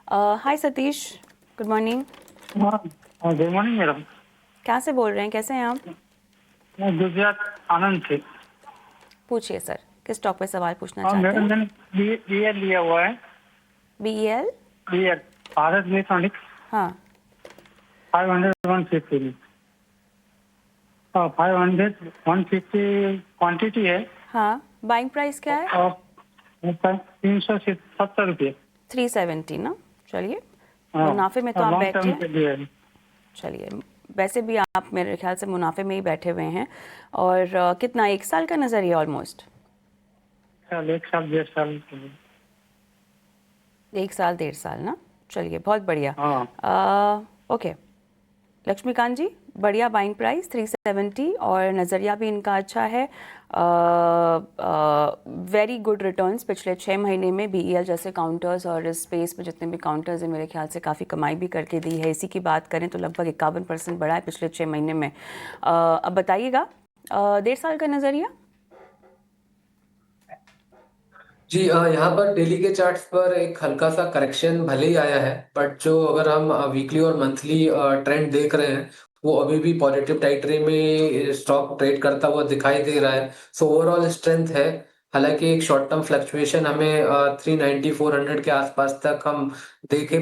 हाय Satish, good morning. हाँ, good morning madam. कहाँ से बोल रहे हैं, कैसे हैं आप? मैं गुजरात आनंद से। पूछिए सर, किस स्टॉक पे सवाल पूछना हाँ चाहते मैडम, हैं? मैंने बीएल लिया हुआ है। BEL? बीएल भारत इलेक्ट्रॉनिक्स हाँ 500 150 में। हाँ 500 150 क्वांटिटी है। हाँ, बाइंग प्राइस क्या है? और 370 रुपये। 370 ना। चलिए, हाँ, मुनाफे में तो और आप लॉन्ग बैठे टर्म हैं। के लिए है। चलिए, वैसे भी आप मेरे ख्याल से मुनाफे में ही बैठे हुए हैं। और कितना, 1 साल का नज़रिया ऑलमोस्ट? साल 1 साल 1.5 साल के लिए। 1 साल 1.5 साल ना। चलिए, बहुत बढ़िया। हाँ ओके, लक्ष्मीकांत जी, बढ़िया बाइंग प्राइस 370 और नज़रिया भी इनका अच्छा है। वेरी गुड रिटर्न्स पिछले 6 महीने में। BEL जैसे काउंटर्स और इस स्पेस में जितने भी काउंटर्स हैं, मेरे ख्याल से काफ़ी कमाई भी करके दी है। इसी की बात करें तो लगभग 51% बढ़ा है पिछले 6 महीने में। अब बताइएगा, 1.5 साल का नज़रिया? जी यहाँ पर डेली के चार्ट्स पर एक हल्का सा करेक्शन भले ही आया है, बट जो अगर हम वीकली और मंथली ट्रेंड देख रहे हैं, वो अभी भी पॉजिटिव टेरिटरी में स्टॉक ट्रेड करता हुआ दिखाई दे रहा है। सो ओवरऑल स्ट्रेंथ है। हालांकि एक शॉर्ट टर्म फ्लक्चुएशन हमें 390 400 के आसपास तक हम देख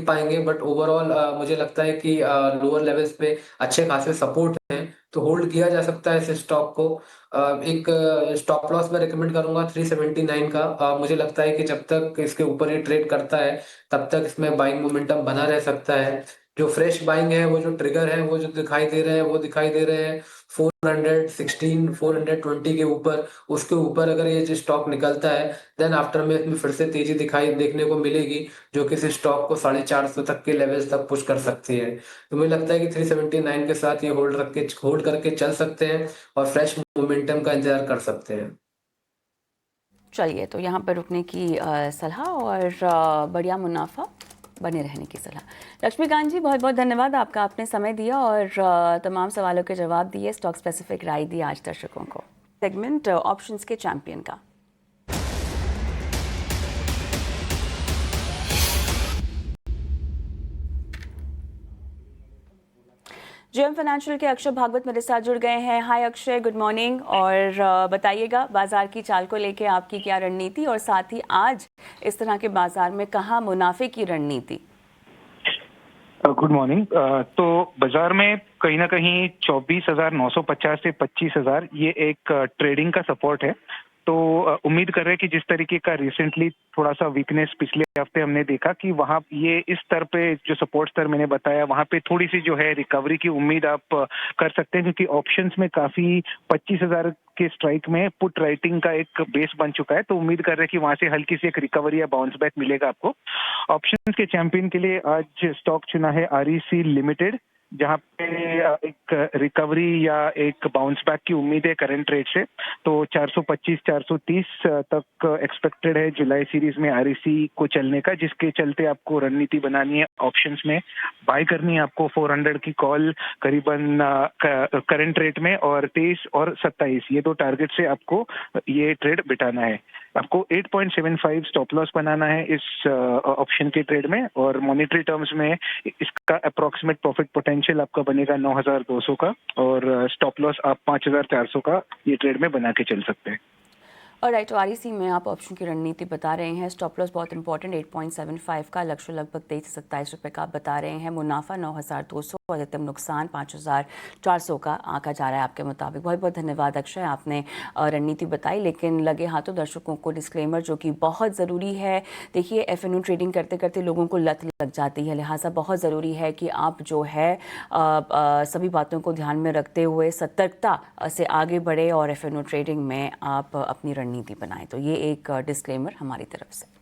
पाएंगे, बट ओवरऑल मुझे लगता है कि लोअर लेवल्स पे अच्छे खासे सपोर्ट हैं, तो होल्ड किया जा सकता है इस स्टॉक को। एक स्टॉप लॉस मैं रिकमेंड करूंगा 379 का। मुझे लगता है कि जब तक इसके ऊपर ये ट्रेड करता है, तब तक इसमें बाइंग मोमेंटम बना रह सकता है। जो फ्रेश बाइंग है, वो जो ट्रिगर है, वो जो दिखाई दे रहे हैं, वो दिखाई दे रहे हैं 416 420 के ऊपर। उसके ऊपर अगर ये जो स्टॉक निकलता है, देन आफ्टर में इसमें फिर से तेजी दिखाई देखने को मिलेगी, जो कि इस स्टॉक को 450 तक के लेवल्स तक पुश कर सकती है। तो मुझे लगता है कि 379 के साथ ये होल्ड करके चल सकते हैं और फ्रेश मोमेंटम का इंतजार कर सकते हैं। चलिए, तो यहाँ पर रुकने की सलाह और बढ़िया मुनाफा बने रहने की सलाह। लक्ष्मीकांत जी, बहुत बहुत धन्यवाद आपका, आपने समय दिया और तमाम सवालों के जवाब दिए, स्टॉक स्पेसिफिक राय दी आज दर्शकों को। सेगमेंट ऑप्शंस के चैंपियन का। JM फाइनेंशियल के अक्षय भागवत मेरे साथ जुड़ गए हैं। हाय अक्षय, गुड मॉर्निंग। और बताइएगा, बाजार की चाल को लेके आपकी क्या रणनीति, और साथ ही आज इस तरह के बाजार में कहाँ मुनाफे की रणनीति? Good morning. तो बाजार में कहीं ना कहीं 24,950 से 25,000 ये एक ट्रेडिंग का सपोर्ट है। तो उम्मीद कर रहे हैं कि जिस तरीके का रिसेंटली थोड़ा सा वीकनेस पिछले हफ्ते हमने देखा कि वहाँ ये इस स्तर पे जो सपोर्ट स्तर मैंने बताया, वहाँ पे थोड़ी सी जो है रिकवरी की उम्मीद आप कर सकते हैं, क्योंकि ऑप्शंस में काफी 25,000 के स्ट्राइक में पुट राइटिंग का एक बेस बन चुका है। तो उम्मीद कर रहे हैं कि वहां से हल्की सी एक रिकवरी या बाउंस बैक मिलेगा आपको। ऑप्शंस के चैंपियन के लिए आज स्टॉक चुना है REC लिमिटेड, जहाँ पे एक रिकवरी या एक बाउंस बैक की उम्मीद है करंट रेट से। तो 425 430 तक एक्सपेक्टेड है जुलाई सीरीज में REC को चलने का, जिसके चलते आपको रणनीति बनानी है। ऑप्शंस में बाय करनी है आपको 400 की कॉल करीबन करंट रेट में, और 23 और 27 ये दो टारगेट से आपको ये ट्रेड बिठाना है। आपको 8.75 स्टॉप लॉस बनाना है इस ऑप्शन के ट्रेड में, और मॉनेटरी टर्म्स में इसका अप्रोक्सीमेट प्रॉफिट पोटेंशियल आपका बनेगा 9,200 का, और स्टॉप लॉस आप 5,400 का ये ट्रेड में बना के चल सकते हैं। और राइट, तो REC में आप ऑप्शन की रणनीति बता रहे हैं। स्टॉप लॉस बहुत इंपॉर्टेंट 8.75 का, लक्ष्य लगभग 23 से 27 रुपये का आप बता रहे हैं। मुनाफा 9,200 और अधिकतम नुकसान 5,400 का आंका जा रहा है आपके मुताबिक। बहुत बहुत धन्यवाद अक्षय, आपने रणनीति बताई। लेकिन लगे हाथों दर्शकों को डिस्क्लेमर जो कि बहुत ज़रूरी है। देखिए, FNO ट्रेडिंग करते करते लोगों को लत लग जाती है, लिहाजा बहुत ज़रूरी है कि आप जो है सभी बातों को ध्यान में रखते हुए सतर्कता से आगे बढ़े और FNO ट्रेडिंग में आप अपनी रणनीति बनाएं। तो ये एक डिस्क्लेमर हमारी तरफ से।